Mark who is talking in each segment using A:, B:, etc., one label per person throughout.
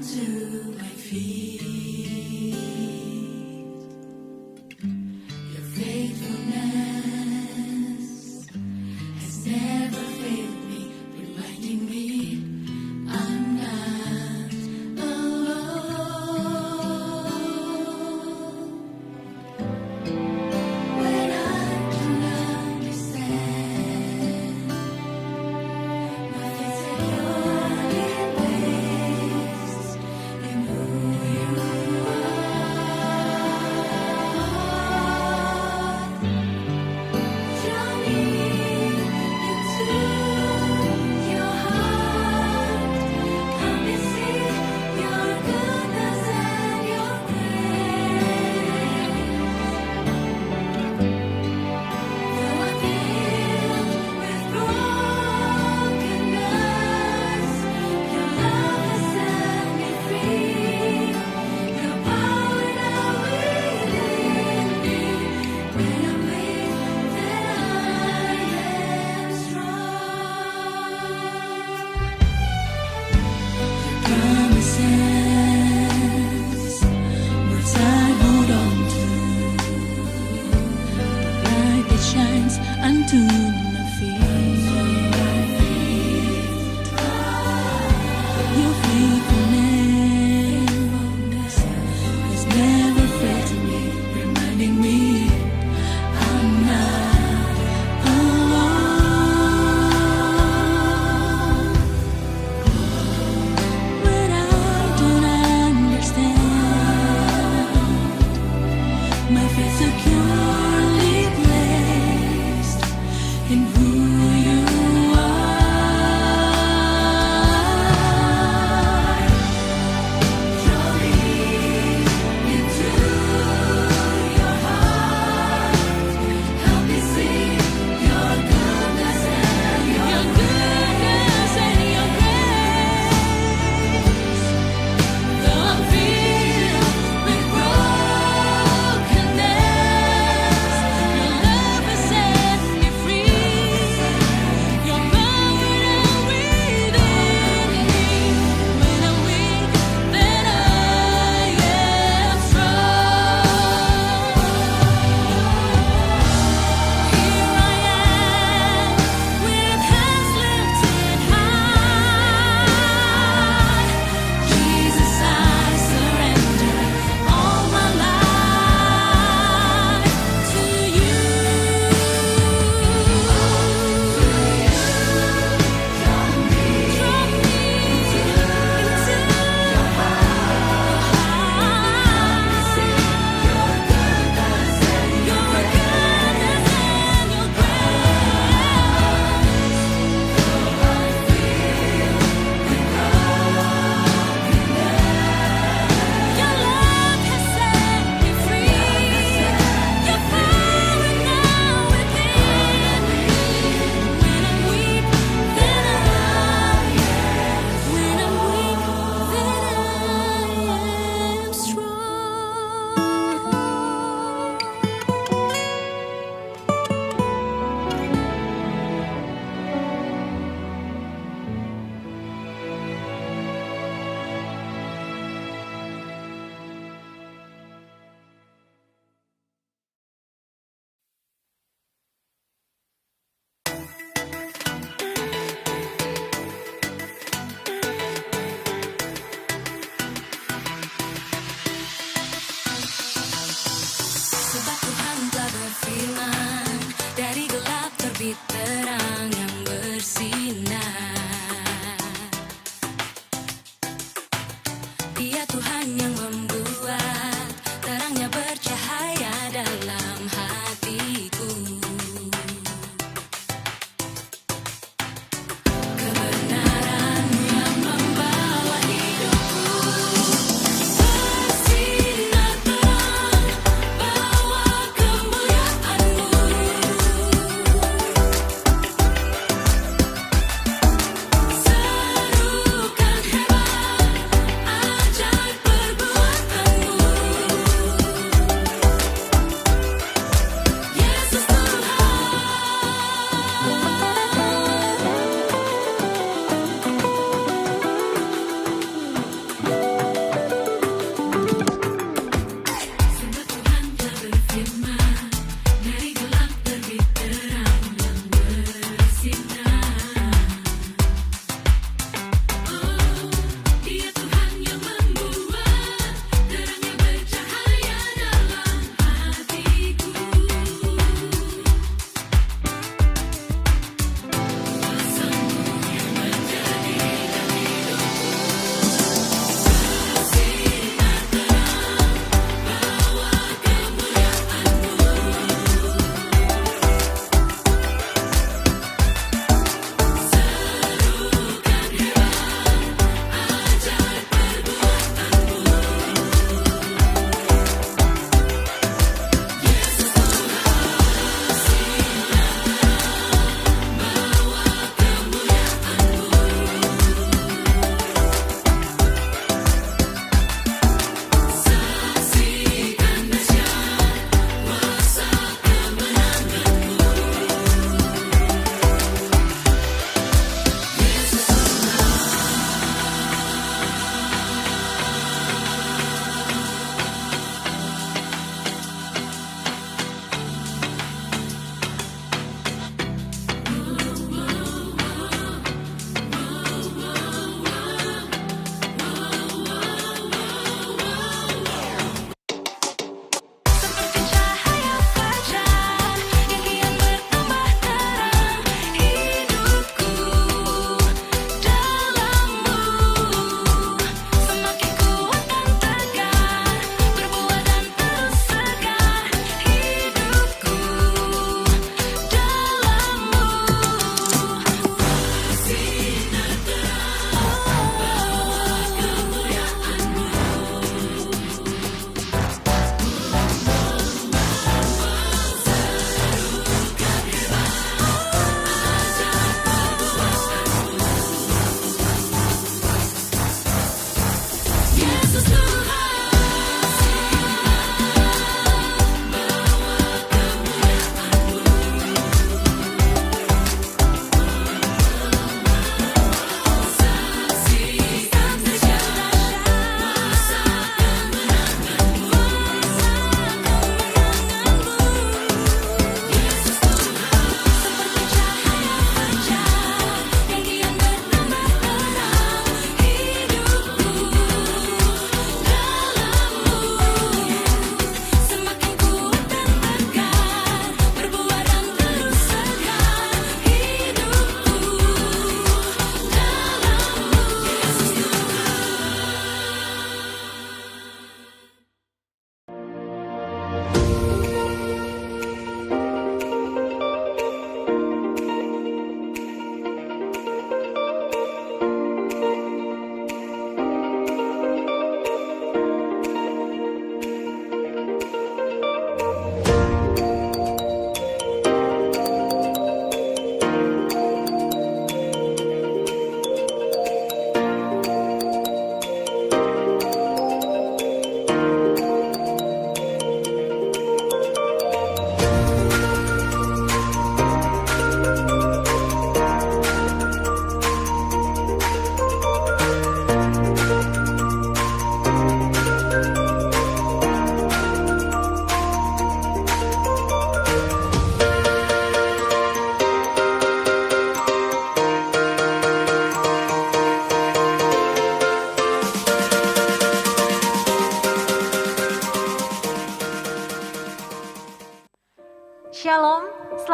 A: to my feet. Your faithfulness has never failed me, reminding me I'm not alone. When I don't understand, my faith secure in place in who you are.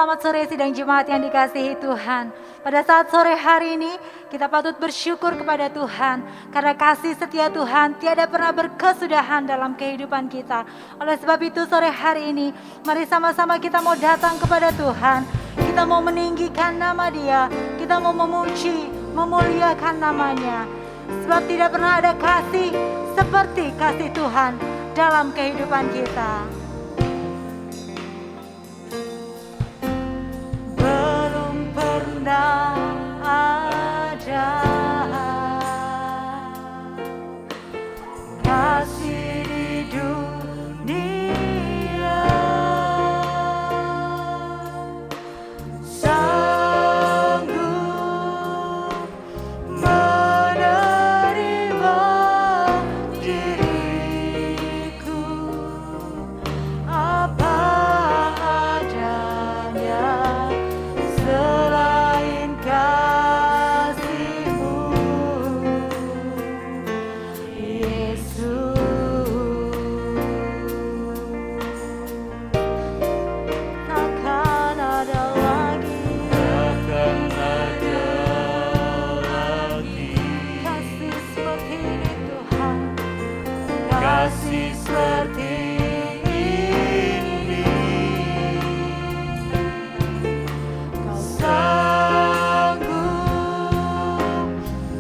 B: selamat sore sidang jemaat yang dikasihi Tuhan. Pada saat sore hari ini kita patut bersyukur kepada Tuhan karena kasih setia Tuhan tiada pernah berkesudahan dalam kehidupan kita. Oleh sebab itu sore hari ini mari sama-sama kita mau datang kepada Tuhan. Kita mau meninggikan nama Dia, kita mau memuji, memuliakan namanya. Sebab tidak pernah ada kasih seperti kasih Tuhan dalam kehidupan kita. Belum pernah ada kasih di dunia sanggup menerima diriku apa adanya selain kasih-Mu, Yesus. Takkan ada lagi kasih seperti ini Tuhan, kasih seperti ini. Kau sanggup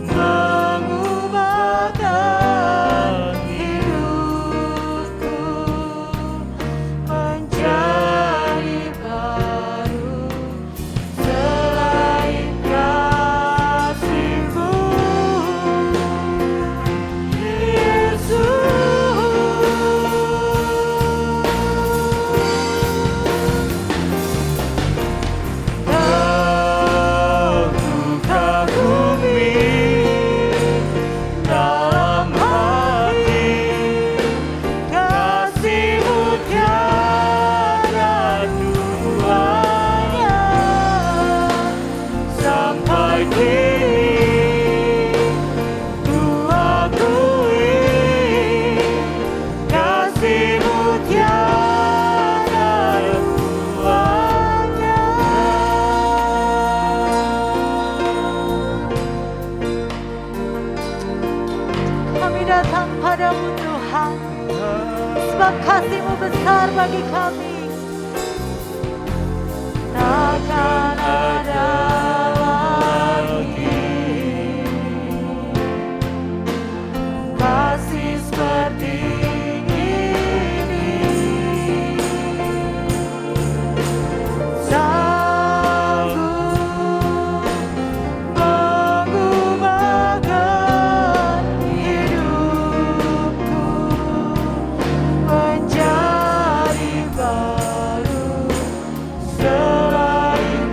B: mengubahkan hidupku menjadi baru selain kasih-Mu, Yesus. Kami datang padamu Tuhan, sebab kasih-Mu besar bagi kami. Takkan ada lagi kasih seperti ini, sanggup mengubahkan hidupku menjadi baru selain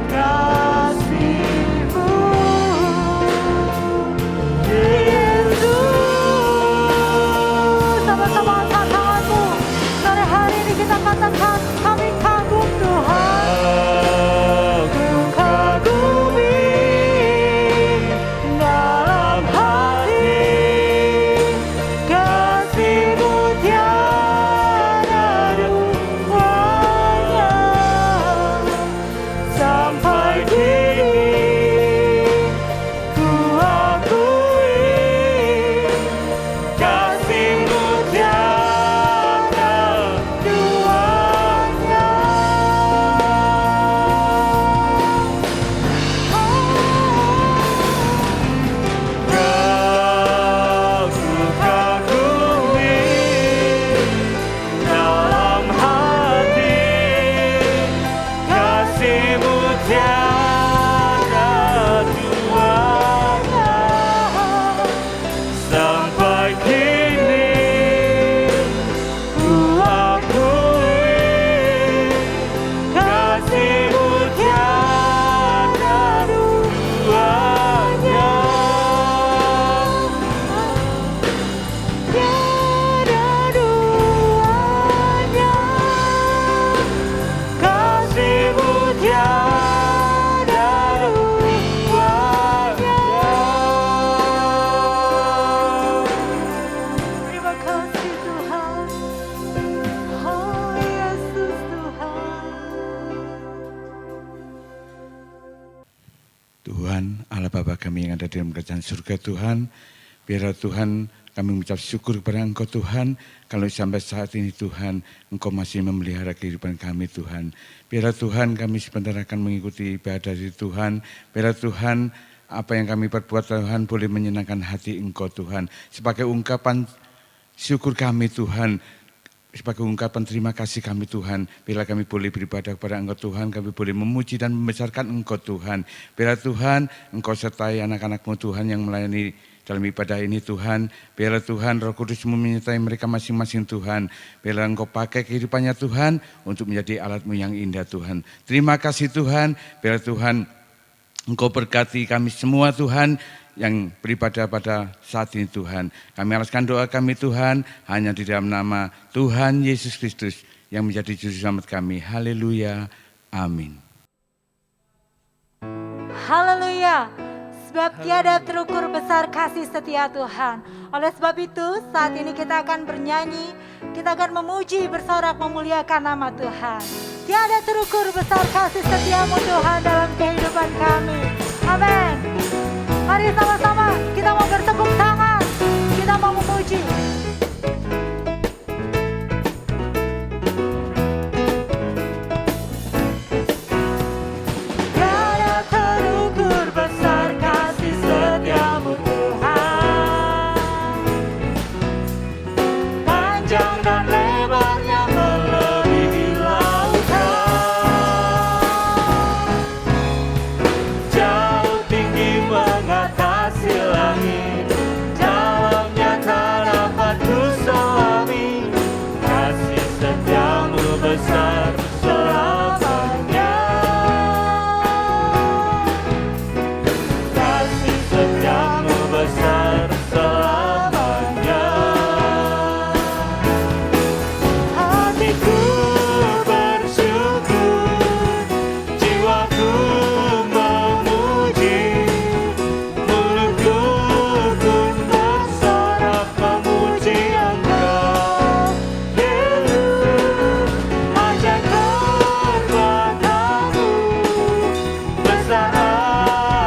C: kami yang ada di dalam kerajaan surga Tuhan. Biarlah Tuhan kami mengucap syukur kepada Engkau Tuhan, kalau sampai saat ini Tuhan, Engkau masih memelihara kehidupan kami Tuhan. Biarlah Tuhan kami sebentar akan mengikuti ibadah dari Tuhan. Biarlah Tuhan apa yang kami perbuat Tuhan boleh menyenangkan hati Engkau Tuhan. Sebagai ungkapan syukur kami Tuhan, sebagai ungkapan terima kasih kami Tuhan, bila kami boleh beribadah kepada Engkau Tuhan, kami boleh memuji dan membesarkan Engkau Tuhan. Bila Tuhan, Engkau sertai anak-anak-Mu Tuhan yang melayani dalam ibadah ini Tuhan. Biarlah Tuhan Roh Kudus-Mu menyertai mereka masing-masing Tuhan. Biarlah Engkau pakai kehidupannya Tuhan untuk menjadi alat-Mu yang indah Tuhan. Terima kasih Tuhan, biarlah Tuhan Engkau berkati kami semua Tuhan, yang beribadah pada saat ini Tuhan. Kami alaskan doa kami Tuhan hanya di dalam nama Tuhan Yesus Kristus yang menjadi juru selamat kami. Haleluya. Amin.
B: Haleluya. Sebab tiada terukur besar kasih setia Tuhan. Oleh sebab itu saat ini kita akan bernyanyi, kita akan memuji bersorak memuliakan nama Tuhan. Tiada terukur besar kasih setiamu Tuhan dalam kehidupan kami. Amin. Mari sama-sama kita mau bertepuk tangan, kita mau memuji. Tiada terukur besar kasih setiamu Tuhan, panjang dan lebarnya melebihi lautan, jauh tinggi mengatasi langit, dalamnya tak dapat kuselami, kasih setiamu besar selamanya, kasih setiamu besar selamanya. Hatiku bersyukur, jiwaku memuji, mulutku pun bersorak memuji Engkau, Yesus. Ajaib perbuatanmu, besar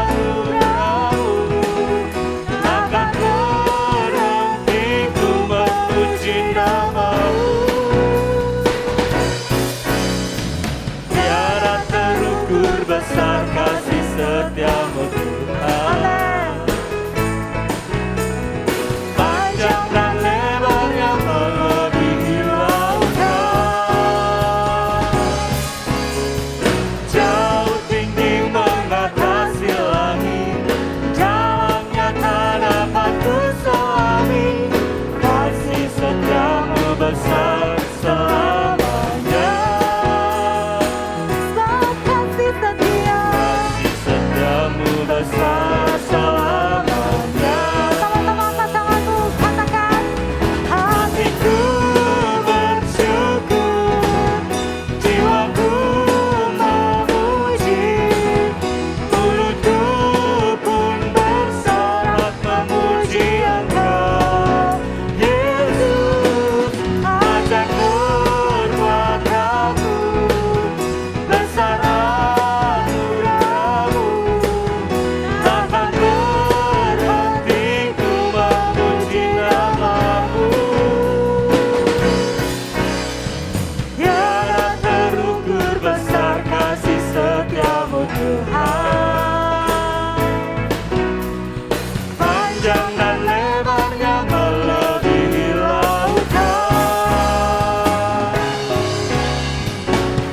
B: anugerahmu, takkan berhenti ku memuji namamu. Tiada terukur besar kasih setiamu Tuhan, panjang dan lebarnya melebihi lautan, jauh tinggi mengatasi langit, dalamnya tak dapat kuselami, kasih setiamu besar selamanya. Sebab kasih setia, kasih setiamu besar selamanya. Sama-sama angkat tanganmu, katakan, hatiku bersyukur, jiwaku memuji, mulutku pun bersorak memuji Engkau, Yesus. Ajaib perbuatanmu, besar anugerahmu, takkan berhenti ku memuji namamu. Tiada terukur besar kasih setiamu Tuhan, panjang dan lebarnya melebihi lautan,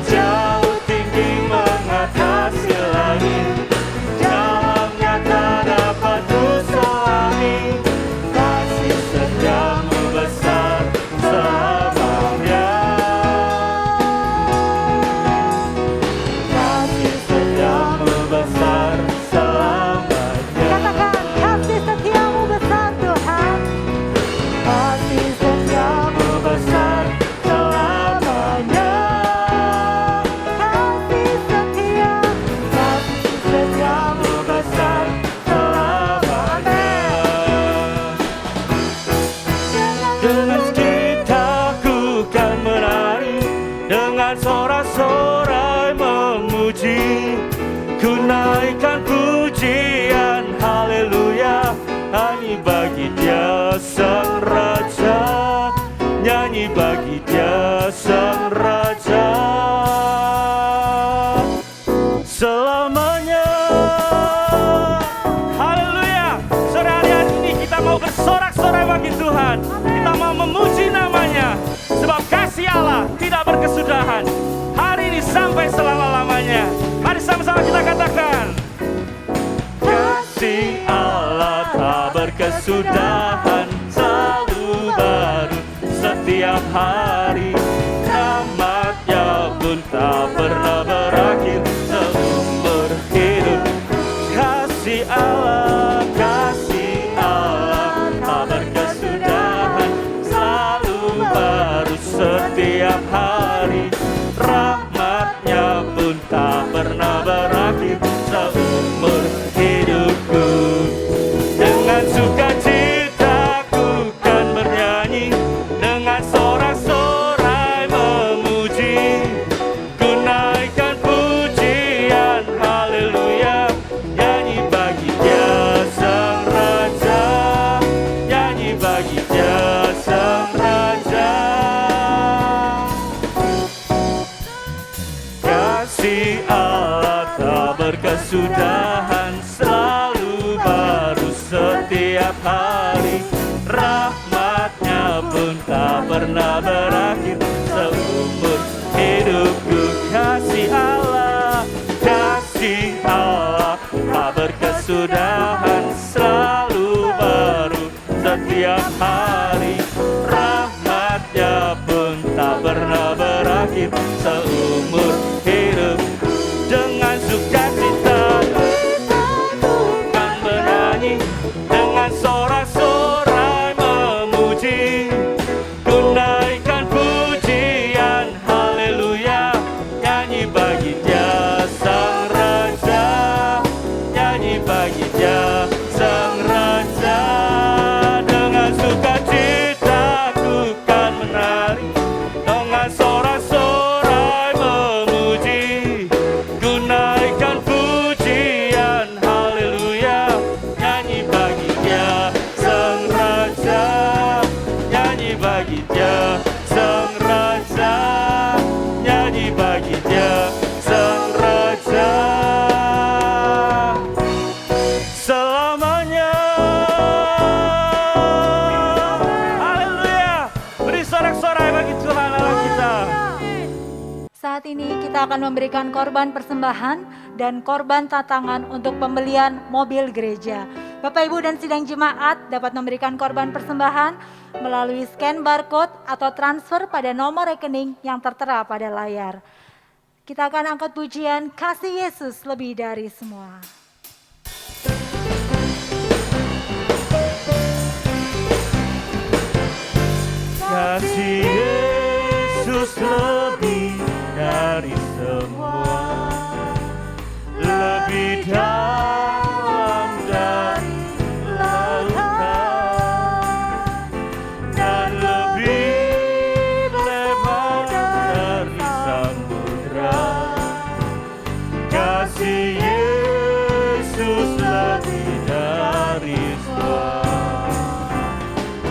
B: jauh tinggi mengatasi langit, dalamnya tak dapat kuselami, kasih setiamu besar selamanya, kasih setiamu besar selamanya. Katakan, kasih setiamu besar
D: bagi Tuhan. Kita mau memuji namanya, sebab kasih Allah tidak berkesudahan. Hari ini sampai selama-lamanya. Mari sama-sama kita katakan. Kasih Allah tak berkesudahan, selalu baru setiap hari. Rahmat-Nya pun tak pernah berakhir seumur hidup. Kasih Allah tak berkesudahan, selalu baru setiap hari. Rahmat-Nya pun tak pernah berakhir seumur hidupku. Dengan sukacita ku kan bernyanyi, dengan sorak-sorai memuji. Ku naikkan pujian haleluya, nyanyi bagi Dia Sang Raja, nyanyi bagi Dia Sang Raja. Kasih Allah tak berkesudahan, selalu baru setiap hari. Rahmat-Nya pun tak pernah berakhir seumur hidupku. Kasih Allah tak berkesudahan, selalu baru setiap hari. Rahmat-Nya pun tak pernah berakhir seumur hidupku. Dengan sukacita kan bernyanyi, dengan sorak-sorai memuji. Ku naikkan pujian haleluya, nyanyi bagi Dia Sang Raja, nyanyi bagi Dia Sang Raja. Dengan sukacita ku kan menari, dengan sorak-sorai memuji. Ku naikkan pujian haleluya, nyanyi bagi Dia Sang Raja, nyanyi bagi Dia Sang Raja, nyanyi bagi Dia Sang Raja. Selamanya. Haleluya. Beri sorak-sorai bagi Tuhan Allah kita.
B: Saat ini kita akan memberikan korban persembahan dan korban tantangan untuk pembelian mobil gereja. Bapak Ibu dan sidang jemaat dapat memberikan korban persembahan melalui scan barcode atau transfer pada nomor rekening yang tertera pada layar. Kita akan angkat pujian Kasih Yesus Lebih Dari Semua.
D: Kasih Yesus lebih dari semua, lebih dalam dari lautan, dan lebih lebar dari samudra. Kasih Yesus lebih dari semua.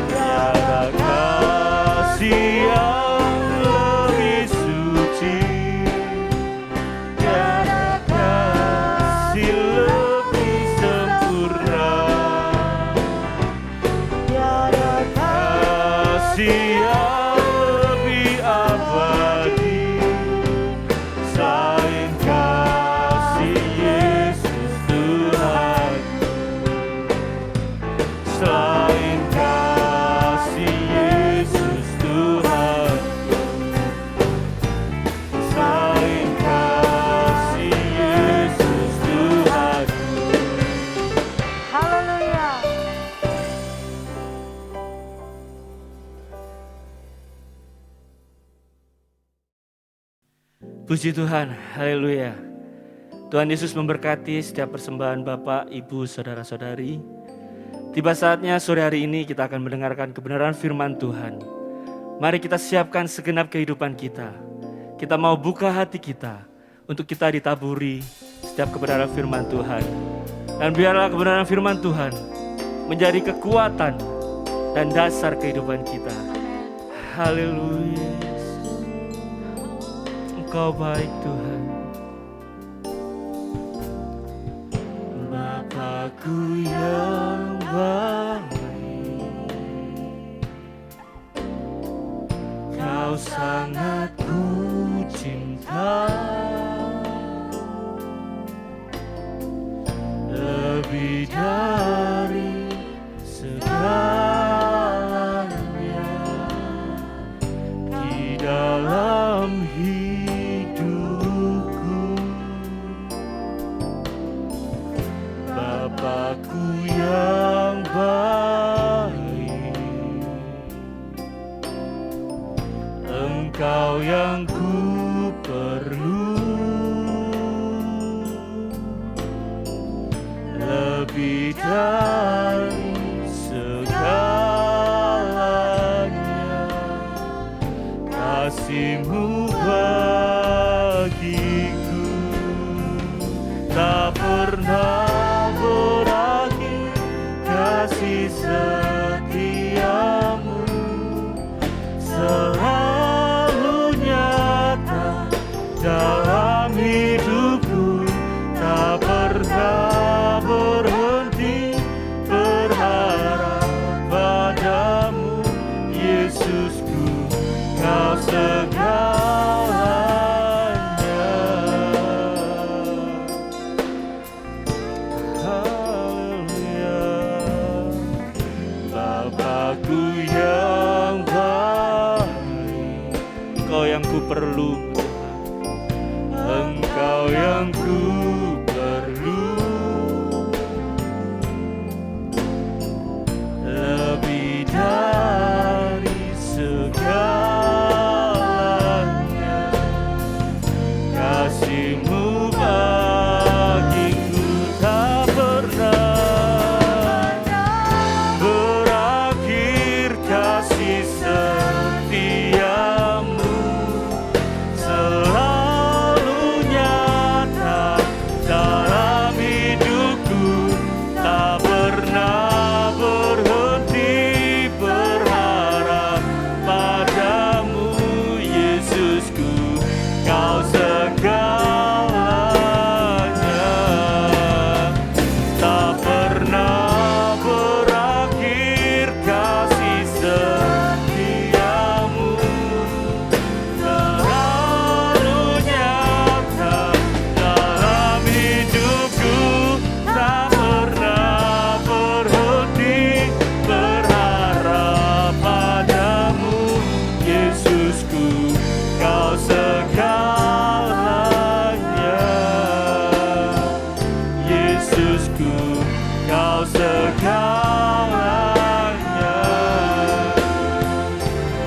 D: Tiada kasih yang lebih suci, tiada kasih lebih sempurna, tiada kasih yang lebih abadi selain kasih Yesus Tuhan, selain kasih Yesus Tuhan, selain kasih Yesus Tuhan.
B: Haleluya.
D: Puji Tuhan, haleluya. Tuhan Yesus memberkati setiap persembahan Bapak, Ibu, Saudara-saudari. Tiba saatnya sore hari ini kita akan mendengarkan kebenaran firman Tuhan. Mari kita siapkan segenap kehidupan kita. Kita mau buka hati kita untuk kita ditaburi setiap kebenaran firman Tuhan. Dan biarlah kebenaran firman Tuhan menjadi kekuatan dan dasar kehidupan kita. Haleluya. Engkau baik Tuhan. Bapakku yang baik, sangat ku cinta, lebih dari segalanya di dalam hidupku. Bapakku yang baik, Engkau yang ku perlu, lebih dari segalanya. Kasih-Mu bagiku tak pernah berakhir, kasih setiamu selalu nyata dalam hidupku. Tak pernah berhenti berharap padamu, Yesusku, Kau segalanya. Haleluya. Bapakku yang baik, Engkau yang ku perlu, Engkau yang ku perlu, lebih dari segalanya. Kasih-Mu bagiku tak pernah berakhir, kasih setiamu selalu nyata dalam hidupku. Tak pernah berhenti berharap padamu, Yesusku, Kau segalanya. Tak pernah berakhir kasih setiamu selalu nyata dalam hidupku. Tak pernah berhenti berharap padamu, Yesusku, Kau segalanya. Yesusku, Kau segalanya.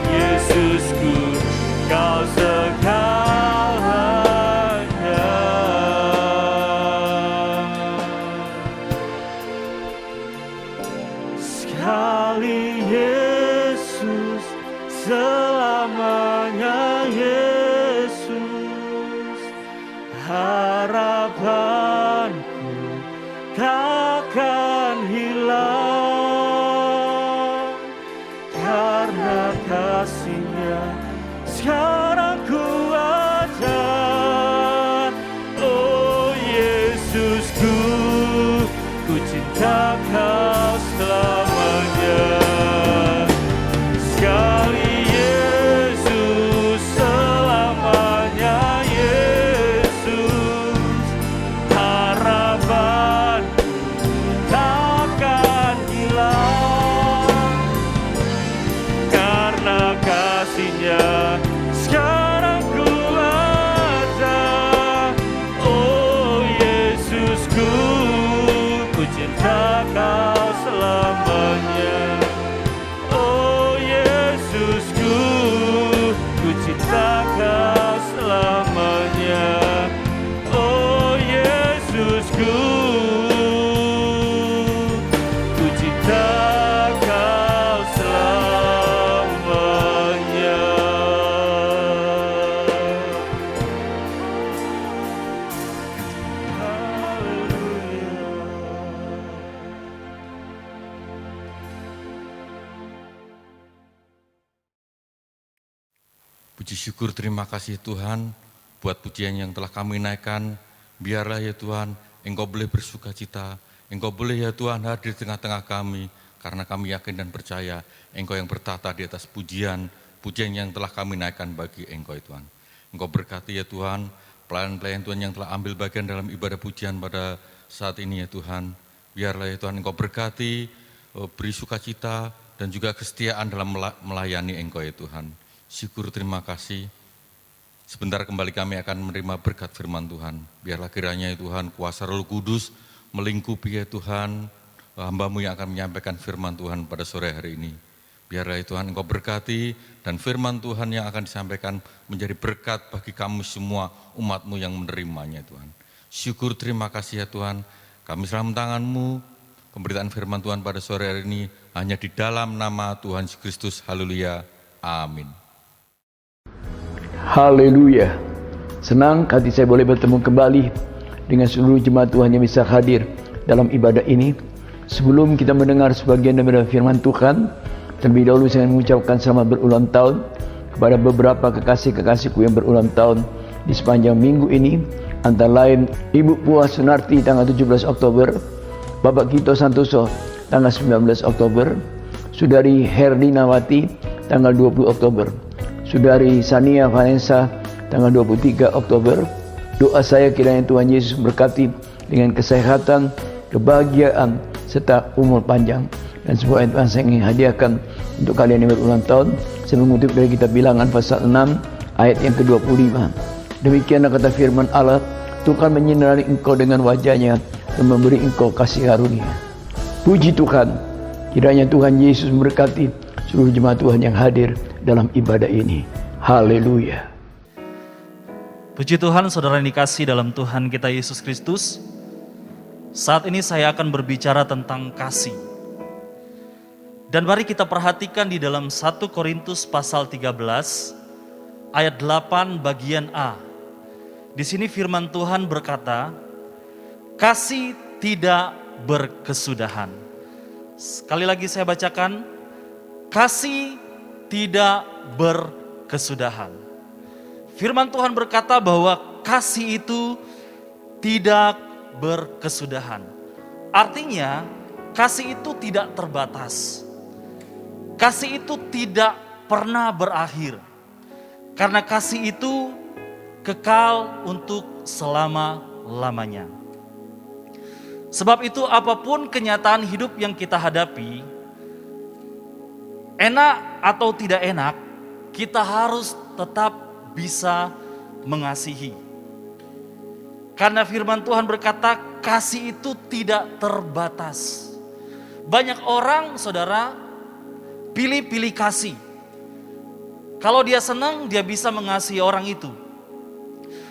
D: Yesusku, Kau segalanya. Sekali Yesus, selamanya Yesus. Harapanku takkan hilang, karena kasih-Nya sekarang ku ada. Oh Yesusku, ku cinta Kau selamanya. Sekali Yesus, selamanya Yesus. Harapanku takkan hilang, karena kasih-Nya sekarang ku ada. Oh Yesusku, ku cinta Kau selamanya. Oh Yesusku, ku cinta Kau selamanya. Oh Yesusku, ku cinta Kau selamanya.
E: Puji syukur terima kasih Tuhan buat pujian yang telah kami naikkan. Biarlah ya Tuhan, Engkau boleh bersuka cita, Engkau boleh ya Tuhan hadir di tengah-tengah kami, karena kami yakin dan percaya Engkau yang bertata di atas pujian, pujian yang telah kami naikkan bagi Engkau ya Tuhan. Engkau berkati ya Tuhan, pelayan-pelayan Tuhan yang telah ambil bagian dalam ibadah pujian pada saat ini ya Tuhan. Biarlah ya Tuhan Engkau berkati, beri sukacita dan juga kesetiaan dalam melayani Engkau ya Tuhan. Syukur terima kasih. Sebentar kembali kami akan menerima berkat firman Tuhan. Biarlah kiranya ya Tuhan kuasa Roh Kudus melingkupi ya Tuhan hamba-Mu yang akan menyampaikan firman Tuhan pada sore hari ini. Biarlah ya Tuhan Engkau berkati dan firman Tuhan yang akan disampaikan menjadi berkat bagi kami semua umat-Mu yang menerimanya Tuhan. Syukur terima kasih ya Tuhan. Kami serahkan tangan-Mu pemberitaan firman Tuhan pada sore hari ini hanya di dalam nama Tuhan Yesus Kristus. Haleluya. Amin.
F: Haleluya. Senang hati saya boleh bertemu kembali dengan seluruh jemaat Tuhan yang bisa hadir dalam ibadah ini. Sebelum kita mendengar sebagian daripada firman Tuhan, terlebih dahulu saya mengucapkan selamat berulang tahun kepada beberapa kekasih-kekasihku yang berulang tahun di sepanjang minggu ini. Antara lain Ibu Puas Sunarti tanggal 17 Oktober, Bapak Kito Santoso tanggal 19 Oktober, Saudari Herdinawati tanggal 20 Oktober, Saudari Sania Vanessa tanggal 23 Oktober. Doa saya kiranya Tuhan Yesus berkati dengan kesehatan, kebahagiaan, serta umur panjang. Dan sebuah yang Tuhan saya ingin hadiahkan untuk kalian yang berulang tahun. Saya mengutip dari kitab Bilangan pasal 6 ayat yang ke-25. Demikianlah kata firman Allah, Tuhan menyinari engkau dengan wajahnya dan memberi engkau kasih karunia. Puji Tuhan, kiranya Tuhan Yesus memberkati seluruh jemaat Tuhan yang hadir dalam ibadah ini. Haleluya.
G: Puji Tuhan, saudara yang dikasih dalam Tuhan kita Yesus Kristus. Saat ini saya akan berbicara tentang kasih. Dan mari kita perhatikan di dalam 1 Korintus pasal 13 ayat 8 bagian A. Di sini firman Tuhan berkata, kasih tidak berkesudahan. Sekali lagi saya bacakan, kasih tidak berkesudahan. Firman Tuhan berkata bahwa kasih itu tidak berkesudahan. Artinya kasih itu tidak terbatas. Kasih itu tidak pernah berakhir. Karena kasih itu kekal untuk selama-lamanya. Sebab itu apapun kenyataan hidup yang kita hadapi, enak atau tidak enak, kita harus tetap bisa mengasihi. Karena firman Tuhan berkata, kasih itu tidak terbatas. Banyak orang, saudara, pilih-pilih kasih. Kalau dia senang, dia bisa mengasihi orang itu.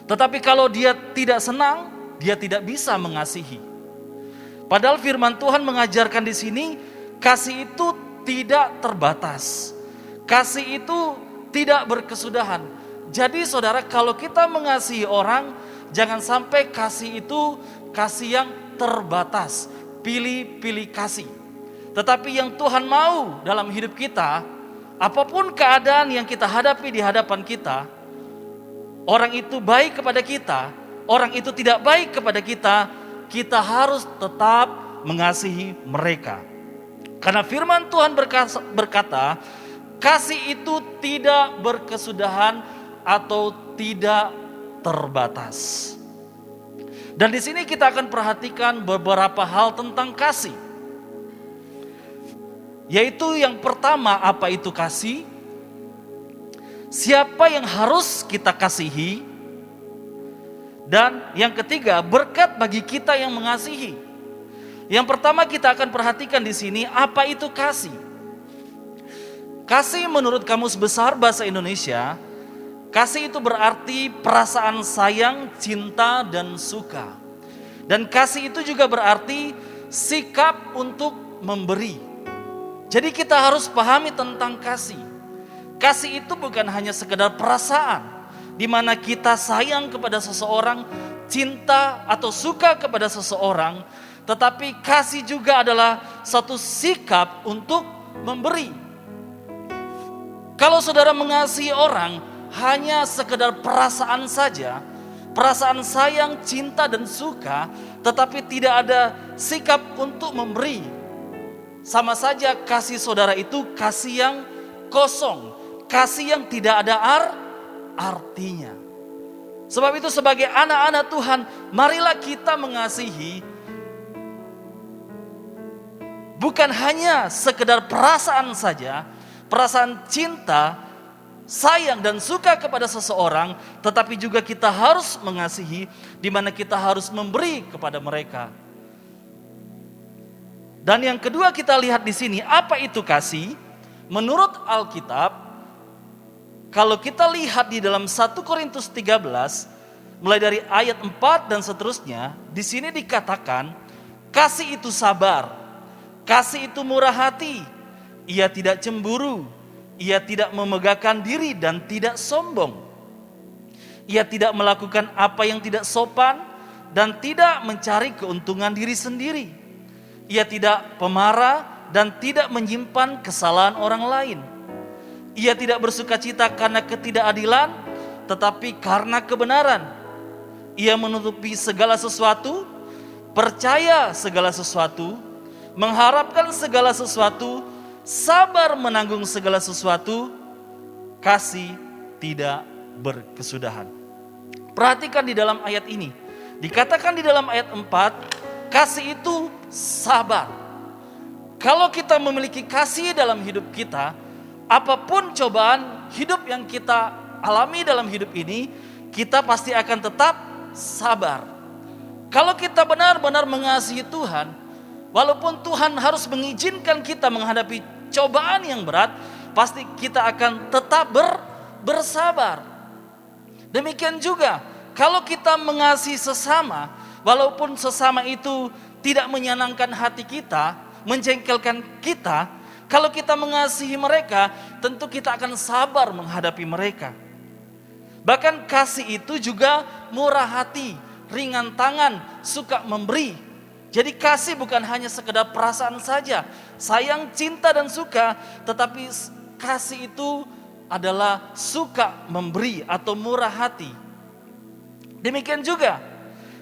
G: Tetapi kalau dia tidak senang, dia tidak bisa mengasihi. Padahal firman Tuhan mengajarkan di sini, kasih itu tidak terbatas. Kasih itu tidak berkesudahan. Jadi saudara, kalau kita mengasihi orang, jangan sampai kasih itu kasih yang terbatas. Pilih-pilih kasih. Tetapi yang Tuhan mau dalam hidup kita, apapun keadaan yang kita hadapi di hadapan kita, orang itu baik kepada kita, orang itu tidak baik kepada kita, kita harus tetap mengasihi mereka. Karena firman Tuhan berkata, kasih itu tidak berkesudahan atau tidak terbatas. Dan di sini kita akan perhatikan beberapa hal tentang kasih. Yaitu yang pertama, apa itu kasih? Siapa yang harus kita kasihi? Dan yang ketiga, berkat bagi kita yang mengasihi. Yang pertama kita akan perhatikan di sini, apa itu kasih? Kasih menurut Kamus Besar Bahasa Indonesia, kasih itu berarti perasaan sayang, cinta, dan suka. Dan kasih itu juga berarti sikap untuk memberi. Jadi kita harus pahami tentang kasih. Kasih itu bukan hanya sekedar perasaan, di mana kita sayang kepada seseorang, cinta atau suka kepada seseorang, tetapi kasih juga adalah satu sikap untuk memberi. Kalau saudara mengasihi orang hanya sekedar perasaan saja, perasaan sayang, cinta, dan suka, tetapi tidak ada sikap untuk memberi, sama saja kasih saudara itu kasih yang kosong, kasih yang tidak ada artinya. Sebab itu sebagai anak-anak Tuhan, marilah kita mengasihi bukan hanya sekedar perasaan saja, perasaan cinta, sayang dan suka kepada seseorang, tetapi juga kita harus mengasihi di mana kita harus memberi kepada mereka. Dan yang kedua kita lihat di sini, apa itu kasih? Menurut Alkitab, kalau kita lihat di dalam 1 Korintus 13, mulai dari ayat 4 dan seterusnya, di sini dikatakan, kasih itu sabar, kasih itu murah hati, ia tidak cemburu, ia tidak memegahkan diri dan tidak sombong. Ia tidak melakukan apa yang tidak sopan dan tidak mencari keuntungan diri sendiri. Ia tidak pemarah dan tidak menyimpan kesalahan orang lain. Ia tidak bersukacita karena ketidakadilan, tetapi karena kebenaran. Ia menutupi segala sesuatu, percaya segala sesuatu, mengharapkan segala sesuatu, sabar menanggung segala sesuatu, kasih tidak berkesudahan. Perhatikan di dalam ayat ini. Dikatakan di dalam ayat 4, kasih itu sabar. Kalau kita memiliki kasih dalam hidup kita, apapun cobaan hidup yang kita alami dalam hidup ini, kita pasti akan tetap sabar. Kalau kita benar-benar mengasihi Tuhan, walaupun Tuhan harus mengizinkan kita menghadapi cobaan yang berat, pasti kita akan tetap bersabar. Demikian juga, kalau kita mengasihi sesama, walaupun sesama itu tidak menyenangkan hati kita, menjengkelkan kita, kalau kita mengasihi mereka, tentu kita akan sabar menghadapi mereka. Bahkan kasih itu juga murah hati, ringan tangan, suka memberi. Jadi kasih bukan hanya sekedar perasaan saja, sayang, cinta dan suka, tetapi kasih itu adalah suka memberi atau murah hati. Demikian juga,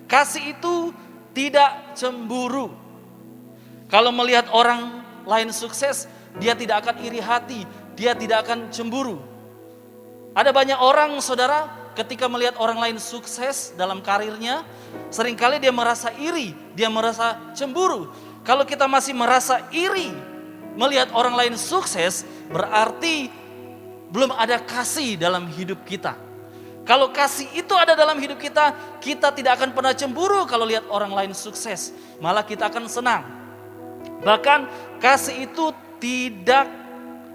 G: kasih itu tidak cemburu. Kalau melihat orang lain sukses, dia tidak akan iri hati, dia tidak akan cemburu. Ada banyak orang, saudara, ketika melihat orang lain sukses dalam karirnya, seringkali dia merasa iri, dia merasa cemburu. Kalau kita masih merasa iri melihat orang lain sukses, berarti belum ada kasih dalam hidup kita. Kalau kasih itu ada dalam hidup kita, kita tidak akan pernah cemburu kalau lihat orang lain sukses. Malah kita akan senang. Bahkan kasih itu tidak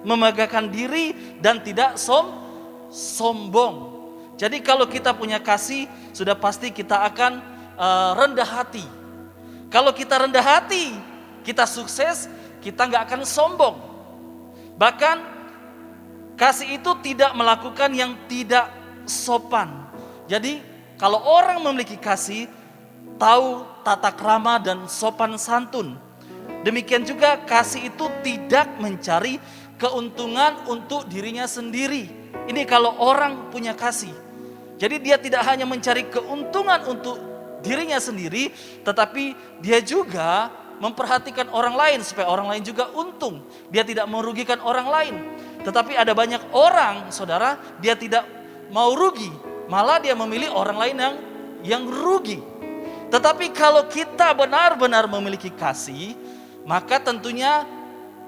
G: memegahkan diri dan tidak sombong. Jadi kalau kita punya kasih, sudah pasti kita akan rendah hati. Kalau kita rendah hati, kita sukses, kita nggak akan sombong. Bahkan kasih itu tidak melakukan yang tidak sopan. Jadi kalau orang memiliki kasih, tahu tata krama dan sopan santun. Demikian juga kasih itu tidak mencari keuntungan untuk dirinya sendiri. Ini kalau orang punya kasih. Jadi dia tidak hanya mencari keuntungan untuk dirinya sendiri, tetapi dia juga memperhatikan orang lain supaya orang lain juga untung. Dia tidak merugikan orang lain. Tetapi ada banyak orang, saudara, dia tidak mau rugi, malah dia memilih orang lain yang rugi. Tetapi kalau kita benar-benar memiliki kasih, maka tentunya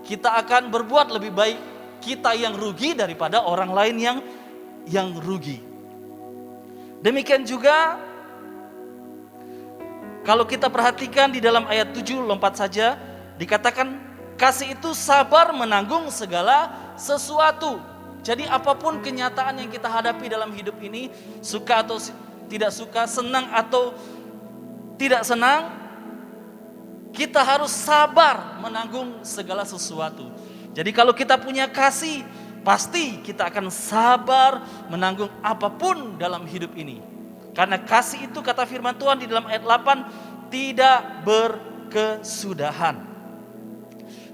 G: kita akan berbuat lebih baik kita yang rugi daripada orang lain yang rugi. Demikian juga kalau kita perhatikan di dalam ayat 7, lompat saja, dikatakan kasih itu sabar menanggung segala sesuatu. Jadi apapun kenyataan yang kita hadapi dalam hidup ini, suka atau tidak suka, senang atau tidak senang, kita harus sabar menanggung segala sesuatu. Jadi kalau kita punya kasih, pasti kita akan sabar menanggung apapun dalam hidup ini. Karena kasih itu, kata firman Tuhan di dalam ayat 8, tidak berkesudahan.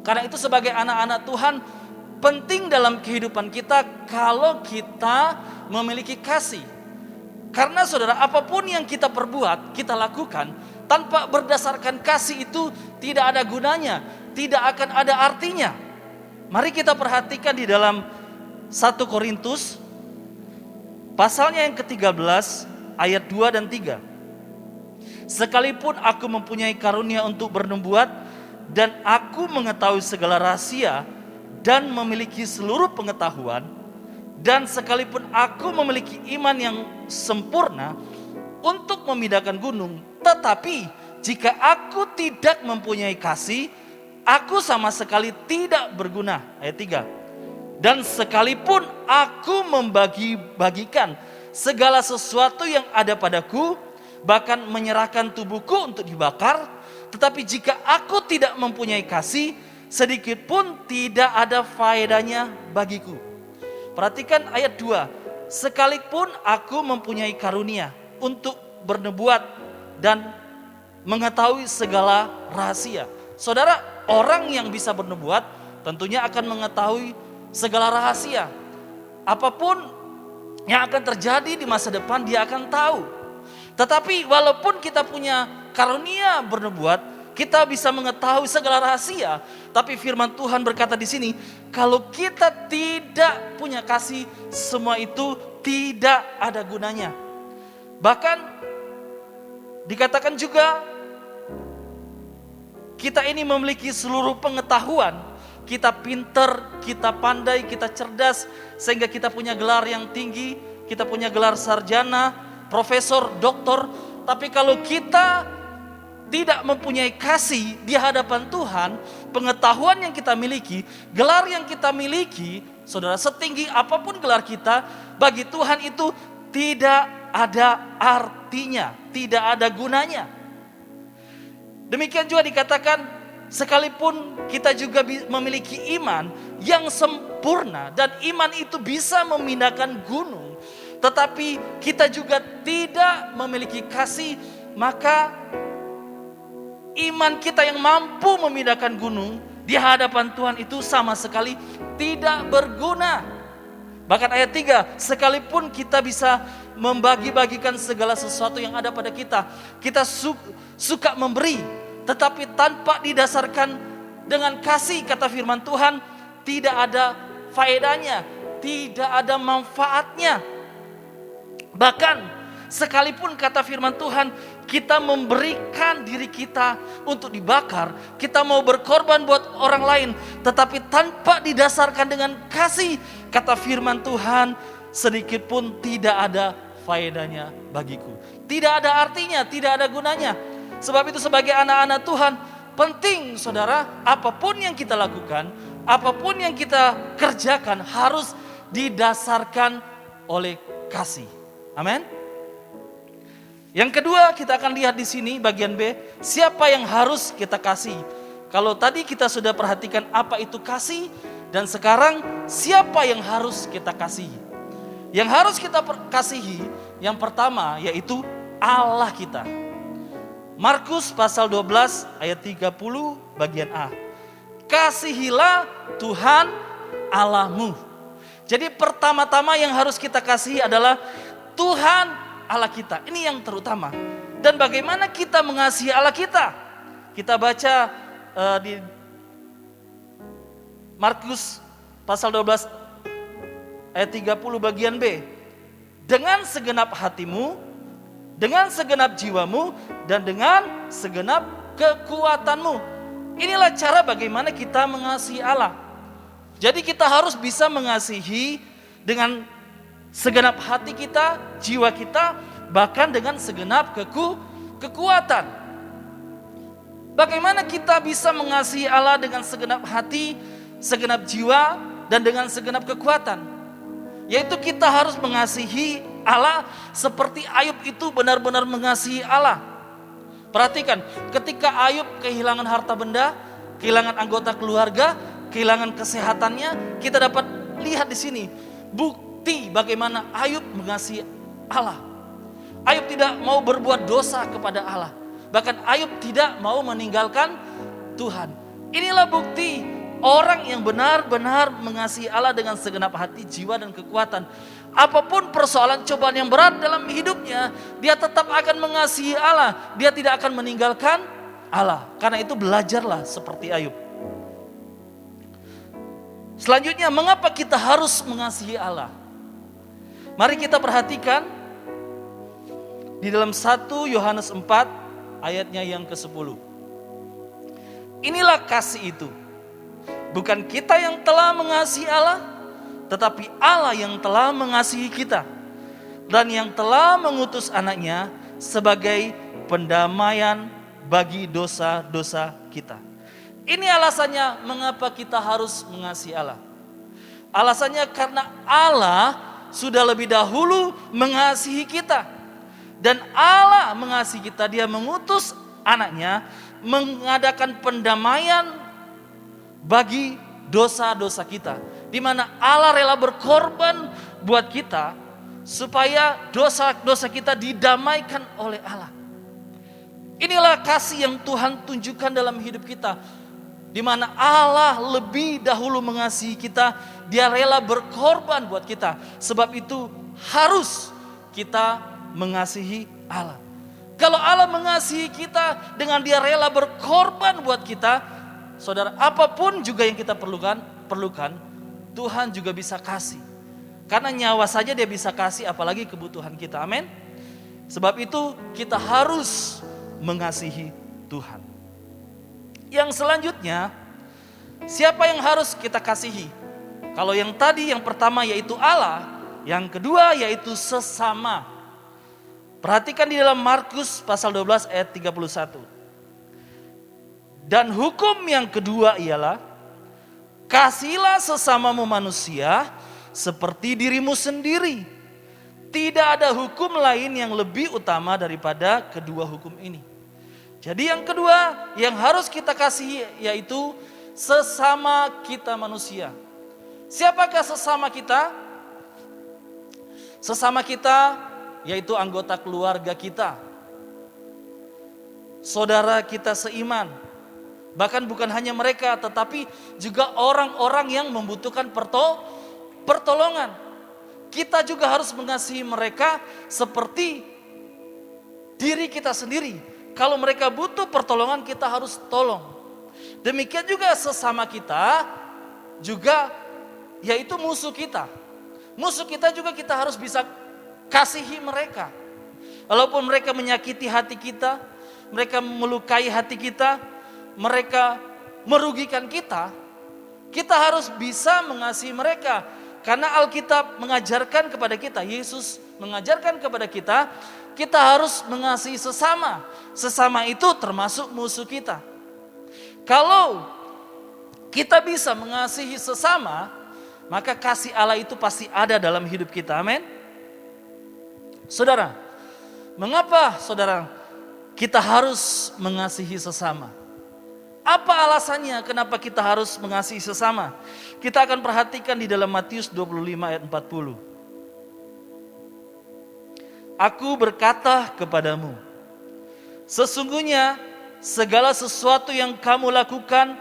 G: Karena itu sebagai anak-anak Tuhan, penting dalam kehidupan kita kalau kita memiliki kasih. Karena saudara, apapun yang kita perbuat, kita lakukan, tanpa berdasarkan kasih itu tidak ada gunanya, tidak akan ada artinya. Mari kita perhatikan di dalam 1 Korintus pasalnya yang ke-13 ayat 2 dan 3. Sekalipun aku mempunyai karunia untuk bernubuat dan aku mengetahui segala rahasia dan memiliki seluruh pengetahuan, dan sekalipun aku memiliki iman yang sempurna untuk memindahkan gunung, tetapi jika aku tidak mempunyai kasih, aku sama sekali tidak berguna. Ayat 3. Dan sekalipun aku membagi-bagikan segala sesuatu yang ada padaku, bahkan menyerahkan tubuhku untuk dibakar, tetapi jika aku tidak mempunyai kasih, sedikit pun tidak ada faedahnya bagiku. Perhatikan ayat 2. Sekalipun aku mempunyai karunia untuk bernubuat dan mengetahui segala rahasia. Saudara, orang yang bisa bernubuat tentunya akan mengetahui segala rahasia. Apapun yang akan terjadi di masa depan dia akan tahu. Tetapi walaupun kita punya karunia bernubuat, kita bisa mengetahui segala rahasia, tapi firman Tuhan berkata di sini, kalau kita tidak punya kasih, semua itu tidak ada gunanya. Bahkan dikatakan juga kita ini memiliki seluruh pengetahuan. Kita pinter, kita pandai, kita cerdas, sehingga kita punya gelar yang tinggi, kita punya gelar sarjana, profesor, doktor. Tapi kalau kita tidak mempunyai kasih di hadapan Tuhan, pengetahuan yang kita miliki, gelar yang kita miliki, saudara, setinggi apapun gelar kita, bagi Tuhan itu tidak ada artinya, tidak ada gunanya. Demikian juga dikatakan, sekalipun kita juga memiliki iman yang sempurna dan iman itu bisa memindahkan gunung, tetapi kita juga tidak memiliki kasih, maka iman kita yang mampu memindahkan gunung di hadapan Tuhan itu sama sekali tidak berguna. Bahkan ayat 3, sekalipun kita bisa membagi-bagikan segala sesuatu yang ada pada kita, kita suka memberi, tetapi tanpa didasarkan dengan kasih, kata firman Tuhan, tidak ada faedahnya, tidak ada manfaatnya. Bahkan sekalipun kata firman Tuhan, kita memberikan diri kita untuk dibakar, kita mau berkorban buat orang lain, tetapi tanpa didasarkan dengan kasih, kata firman Tuhan, sedikit pun tidak ada faedahnya bagiku. Tidak ada artinya, tidak ada gunanya. Sebab itu sebagai anak-anak Tuhan, penting saudara, apapun yang kita lakukan, apapun yang kita kerjakan harus didasarkan oleh kasih. Amin. Yang kedua, kita akan lihat di sini bagian B, siapa yang harus kita kasih. Kalau tadi kita sudah perhatikan apa itu kasih, dan sekarang siapa yang harus kita kasihi. Yang harus kita kasihi, yang pertama yaitu Allah kita. Markus pasal 12 ayat 30 bagian A. Kasihilah Tuhan Allahmu. Jadi pertama-tama yang harus kita kasihi adalah Tuhan Allah kita. Ini yang terutama. Dan bagaimana kita mengasihi Allah kita? Kita baca di Markus pasal 12 ayat 30 bagian B. Dengan segenap hatimu, dengan segenap jiwamu, dan dengan segenap kekuatanmu. Inilah cara bagaimana kita mengasihi Allah. Jadi kita harus bisa mengasihi dengan segenap hati kita, jiwa kita, bahkan dengan segenap kekuatan. Bagaimana kita bisa mengasihi Allah dengan segenap hati, segenap jiwa, dan dengan segenap kekuatan? Yaitu kita harus mengasihi Allah seperti Ayub itu benar-benar mengasihi Allah. Perhatikan, ketika Ayub kehilangan harta benda, kehilangan anggota keluarga, kehilangan kesehatannya, kita dapat lihat di sini bukti bagaimana Ayub mengasihi Allah. Ayub tidak mau berbuat dosa kepada Allah. Bahkan Ayub tidak mau meninggalkan Tuhan. Inilah bukti orang yang benar-benar mengasihi Allah dengan segenap hati, jiwa, dan kekuatan. Apapun persoalan cobaan yang berat dalam hidupnya, dia tetap akan mengasihi Allah. Dia tidak akan meninggalkan Allah. Karena itu belajarlah seperti Ayub. Selanjutnya, mengapa kita harus mengasihi Allah? Mari kita perhatikan di dalam 1 Yohanes 4 ayatnya yang ke-10. Inilah kasih itu. Bukan kita yang telah mengasihi Allah, tetapi Allah yang telah mengasihi kita. Dan yang telah mengutus anaknya sebagai pendamaian bagi dosa-dosa kita. Ini alasannya mengapa kita harus mengasihi Allah. Alasannya karena Allah sudah lebih dahulu mengasihi kita. Dan Allah mengasihi kita, Dia mengutus anaknya mengadakan pendamaian bagi dosa-dosa kita. Di mana Allah rela berkorban buat kita supaya dosa-dosa kita didamaikan oleh Allah. Inilah kasih yang Tuhan tunjukkan dalam hidup kita. Di mana Allah lebih dahulu mengasihi kita, Dia rela berkorban buat kita. Sebab itu harus kita mengasihi Allah. Kalau Allah mengasihi kita dengan Dia rela berkorban buat kita, saudara, apapun juga yang kita perlukan, Tuhan juga bisa kasih. Karena nyawa saja Dia bisa kasih, apalagi kebutuhan kita. Amin. Sebab itu kita harus mengasihi Tuhan. Yang selanjutnya, siapa yang harus kita kasihi? Kalau yang tadi, yang pertama yaitu Allah, yang kedua yaitu sesama. Perhatikan di dalam Markus pasal 12 ayat 31. Dan hukum yang kedua ialah, kasihilah sesamamu manusia seperti dirimu sendiri. Tidak ada hukum lain yang lebih utama daripada kedua hukum ini. Jadi yang kedua yang harus kita kasihi yaitu sesama kita manusia. Siapakah sesama kita? Sesama kita yaitu anggota keluarga kita, saudara kita seiman. Bahkan bukan hanya mereka, tetapi juga orang-orang yang membutuhkan pertolongan. Kita juga harus mengasihi mereka seperti diri kita sendiri. Kalau mereka butuh pertolongan, kita harus tolong. Demikian juga sesama kita, juga yaitu musuh kita. Musuh kita juga kita harus bisa kasihi mereka. Walaupun mereka menyakiti hati kita, mereka melukai hati kita, mereka merugikan kita, kita harus bisa mengasihi mereka. Karena Alkitab mengajarkan kepada kita, Yesus mengajarkan kepada kita, kita harus mengasihi sesama. Sesama itu termasuk musuh kita. Kalau kita bisa mengasihi sesama, maka kasih Allah itu pasti ada dalam hidup kita. Amin. Saudara, mengapa saudara kita harus mengasihi sesama? Apa alasannya kenapa kita harus mengasihi sesama? Kita akan perhatikan di dalam Matius 25 ayat 40. Aku berkata kepadamu, sesungguhnya segala sesuatu yang kamu lakukan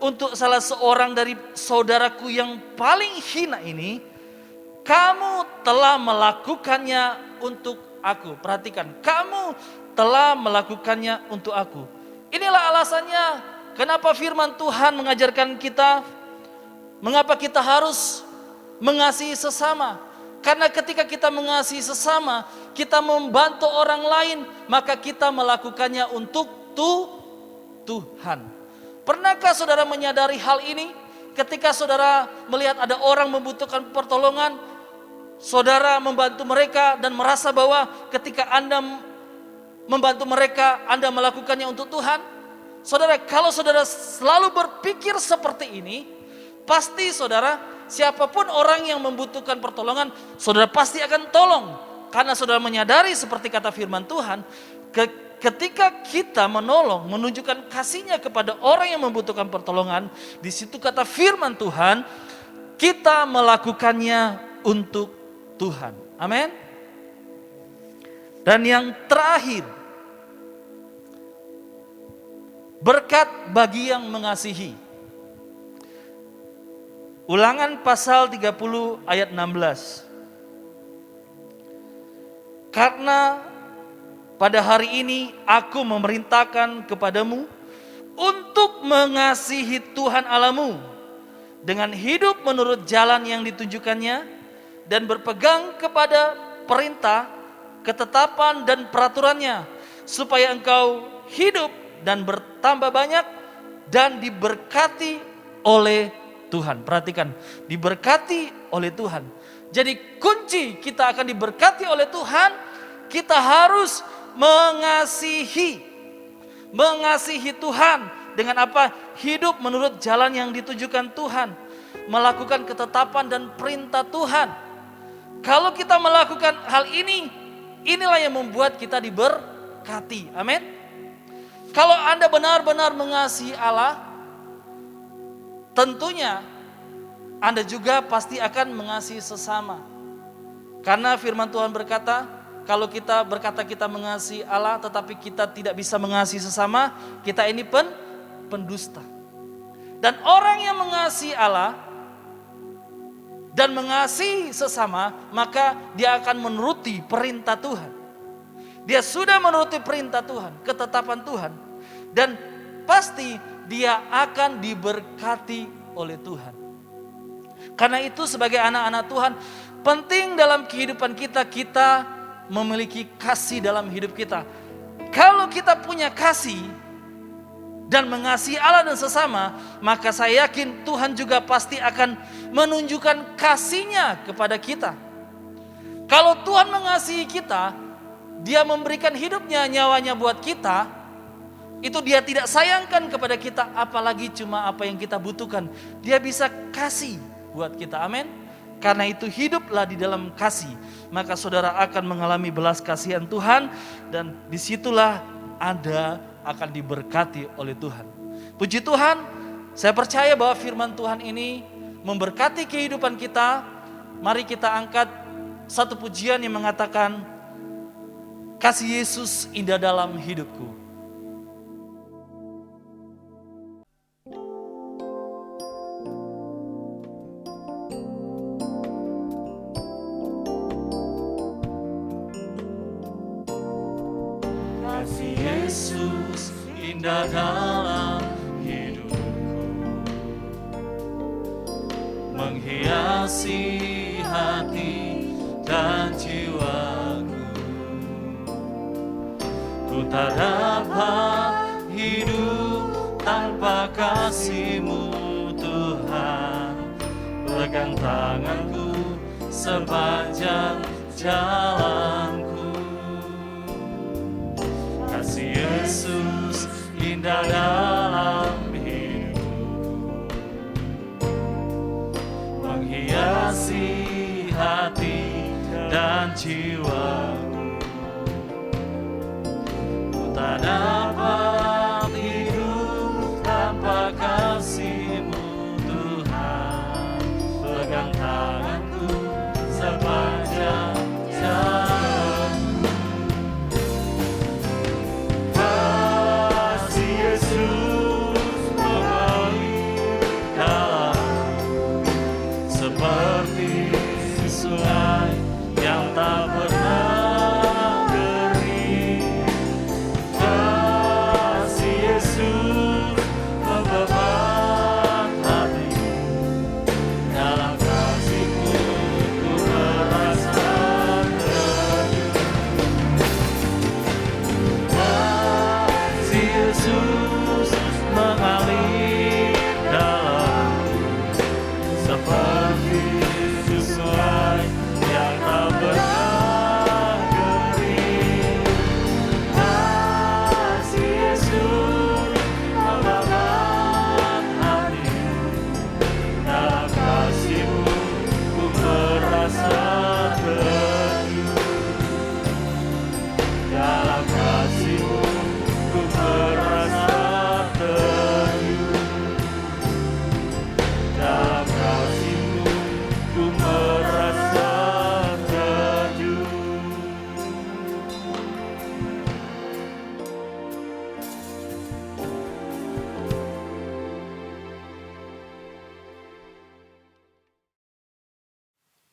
G: untuk salah seorang dari saudaraku yang paling hina ini, kamu telah melakukannya untuk aku. Perhatikan, kamu telah melakukannya untuk aku. Inilah alasannya kenapa firman Tuhan mengajarkan kita, mengapa kita harus mengasihi sesama. Karena ketika kita mengasihi sesama, kita membantu orang lain, maka kita melakukannya untuk Tuhan. Pernahkah saudara menyadari hal ini? Ketika saudara melihat ada orang membutuhkan pertolongan, saudara membantu mereka dan merasa bahwa ketika Anda membantu mereka, Anda melakukannya untuk Tuhan. Saudara, kalau saudara selalu berpikir seperti ini, pasti saudara, siapapun orang yang membutuhkan pertolongan, saudara pasti akan tolong. Karena saudara menyadari seperti kata firman Tuhan, ketika kita menolong, menunjukkan kasihnya kepada orang yang membutuhkan pertolongan, di situ kata firman Tuhan, kita melakukannya untuk Tuhan. Amin. Dan yang terakhir, berkat bagi yang mengasihi. Ulangan pasal 30 ayat 16. Karena pada hari ini aku memerintahkan kepadamu untuk mengasihi Tuhan Allahmu dengan hidup menurut jalan yang ditunjukkannya dan berpegang kepada perintah, ketetapan dan peraturannya, supaya engkau hidup dan bertambah banyak dan diberkati oleh Tuhan. Perhatikan, diberkati oleh Tuhan. Jadi kunci kita akan diberkati oleh Tuhan, kita harus mengasihi Tuhan. Dengan apa? Hidup menurut jalan yang ditujukan Tuhan, melakukan ketetapan dan perintah Tuhan. Kalau kita melakukan hal ini, inilah yang membuat kita diberkati. Amin. Kalau Anda benar-benar mengasihi Allah, tentunya Anda juga pasti akan mengasihi sesama. Karena firman Tuhan berkata, kalau kita berkata kita mengasihi Allah tetapi kita tidak bisa mengasihi sesama, kita ini pendusta. Dan orang yang mengasihi Allah dan mengasihi sesama, maka dia akan menuruti perintah Tuhan. Dia sudah menuruti perintah Tuhan, ketetapan Tuhan, dan pasti dia akan diberkati oleh Tuhan. Karena itu sebagai anak-anak Tuhan, penting dalam kehidupan kita memiliki kasih dalam hidup kita. Kalau kita punya kasih dan mengasihi Allah dan sesama, maka saya yakin Tuhan juga pasti akan menunjukkan kasih-Nya kepada kita. Kalau Tuhan mengasihi kita, Dia memberikan hidupnya, nyawanya buat kita, itu Dia tidak sayangkan kepada kita apalagi cuma apa yang kita butuhkan. Dia bisa kasih buat kita, amin. Karena itu hiduplah di dalam kasih, maka saudara akan mengalami belas kasihan Tuhan, dan disitulah Anda akan diberkati oleh Tuhan. Puji Tuhan, saya percaya bahwa firman Tuhan ini memberkati kehidupan kita. Mari kita angkat satu pujian yang mengatakan, kasih Yesus indah dalam hidupku. Kasih Yesus indah dalam hidupku, menghiasi hati dan jiwaku. Ku tak dapat hidup tanpa kasih-Mu Tuhan. Pegang tanganku sepanjang jalanku. Kasih Yesus indah dalam hidupku, menghiasi hati dan jiwaku. Tak dapat hidup tanpa kasih-Mu Tuhan. Pegang tanganku sepanjang jalanku. Kasih Yesus mengalir dalamku, seperti sungai yang tak pernah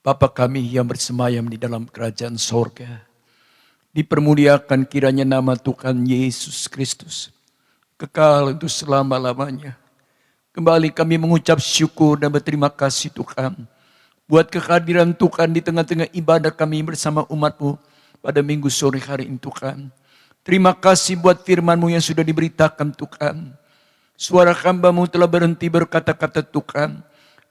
F: Bapa kami yang bersemayam di dalam kerajaan sorga, dipermuliakan kiranya nama Tuhan Yesus Kristus, kekal untuk selama-lamanya. Kembali kami mengucap syukur dan berterima kasih Tuhan. Buat kehadiran Tuhan di tengah-tengah ibadah kami bersama umat-Mu pada minggu sore hari ini Tuhan. Terima kasih buat firman-Mu yang sudah diberitakan Tuhan. Suara hamba-Mu telah berhenti berkata-kata Tuhan.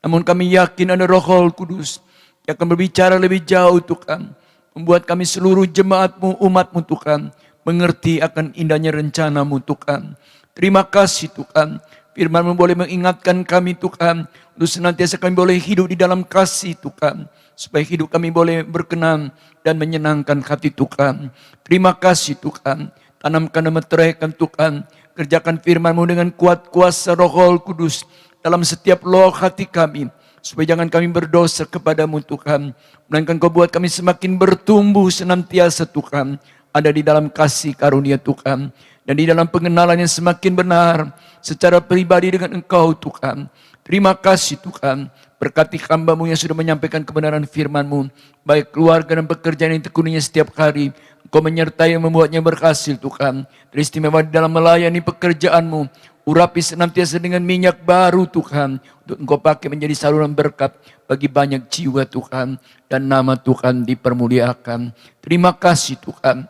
F: Namun kami yakin ada Roh Kudus yang akan berbicara lebih jauh Tuhan. Membuat kami seluruh jemaat-Mu, umat-Mu Tuhan, mengerti akan indahnya rencana-Mu Tuhan. Terima kasih Tuhan. Firman-Mu boleh mengingatkan kami Tuhan, untuk senantiasa kami boleh hidup di dalam kasih Tuhan, supaya hidup kami boleh berkenan dan menyenangkan hati Tuhan. Terima kasih Tuhan, tanamkan dan meteraikan Tuhan, kerjakan firman-Mu dengan kuat kuasa Roh Kudus dalam setiap loh hati kami, supaya jangan kami berdosa kepadamu Tuhan, melainkan Kau buat kami semakin bertumbuh senantiasa Tuhan, ada di dalam kasih karunia Tuhan, dan di dalam pengenalan yang semakin benar secara pribadi dengan Engkau Tuhan. Terima kasih Tuhan, berkati hamba-Mu yang sudah menyampaikan kebenaran firman-Mu, baik keluarga dan pekerjaan yang tekuninya setiap hari. Engkau menyertai yang membuatnya berhasil Tuhan. Teristimewa di dalam melayani pekerjaan-Mu, urapi senantiasa dengan minyak baru Tuhan, untuk Engkau pakai menjadi saluran berkat bagi banyak jiwa Tuhan, dan nama Tuhan dipermuliakan. Terima kasih Tuhan.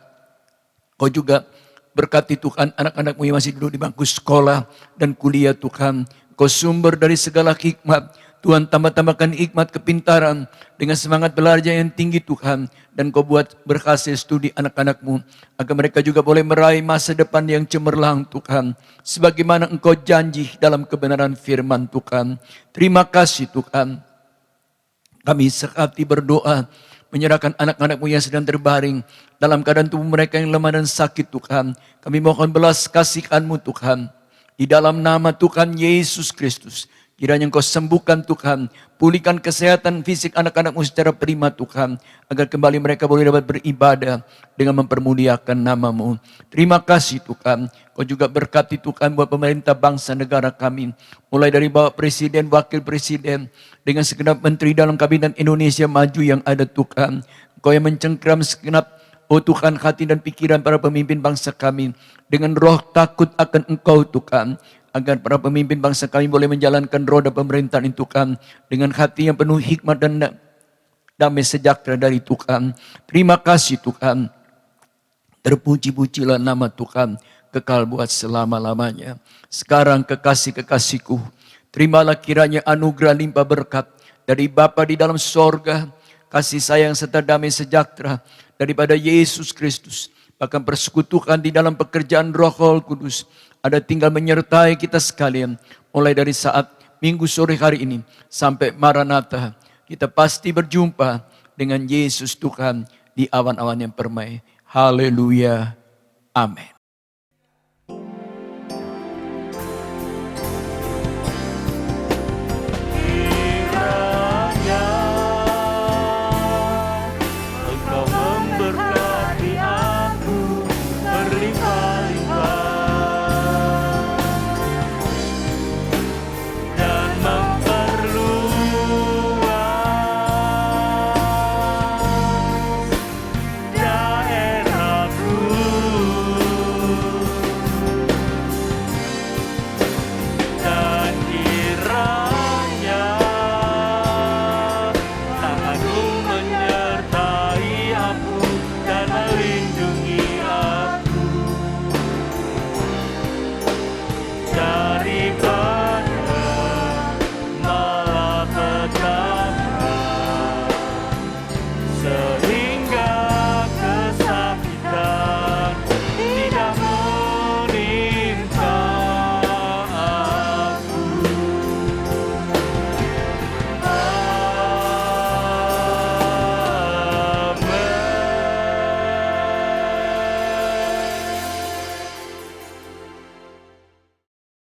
F: Kau juga berkati Tuhan anak-anak-Mu yang masih duduk di bangku sekolah dan kuliah Tuhan. Kau sumber dari segala hikmat. Tuhan tambah-tambahkan hikmat kepintaran dengan semangat belajar yang tinggi Tuhan. Dan Kau buat berhasil studi anak-anak-Mu, agar mereka juga boleh meraih masa depan yang cemerlang Tuhan. Sebagaimana Engkau janji dalam kebenaran firman Tuhan. Terima kasih Tuhan. Kami sehati berdoa, menyerahkan anak-anak-Mu yang sedang terbaring dalam keadaan tubuh mereka yang lemah dan sakit Tuhan. Kami mohon belas kasihan-Mu Tuhan. Di dalam nama Tuhan Yesus Kristus, kiranya Engkau sembuhkan Tuhan, pulihkan kesehatan fisik anak-anak-Mu secara prima Tuhan, agar kembali mereka boleh dapat beribadah dengan mempermuliakan nama-Mu. Terima kasih Tuhan. Kau juga berkati Tuhan buat pemerintah bangsa negara kami, mulai dari Bapak Presiden, Wakil Presiden, dengan segenap menteri dalam kabinet Indonesia Maju yang ada Tuhan. Kau yang mencengkram segenap Tuhan hati dan pikiran para pemimpin bangsa kami dengan roh takut akan Engkau Tuhan, agar para pemimpin bangsa kami boleh menjalankan roda pemerintahan ini Tuhan dengan hati yang penuh hikmat dan damai sejahtera dari Tuhan. Terima kasih Tuhan. Terpuji-pujilah nama Tuhan kekal buat selama-lamanya. Sekarang kekasih-kekasihku, terimalah kiranya anugerah limpah berkat dari Bapa di dalam sorga, kasih sayang serta damai sejahtera daripada Yesus Kristus, bahkan persekutuan di dalam pekerjaan Roh Kudus ada tinggal menyertai kita sekalian, mulai dari saat minggu sore hari ini sampai Maranatha. Kita pasti berjumpa dengan Yesus Tuhan di awan-awan yang permai. Haleluya. Amin.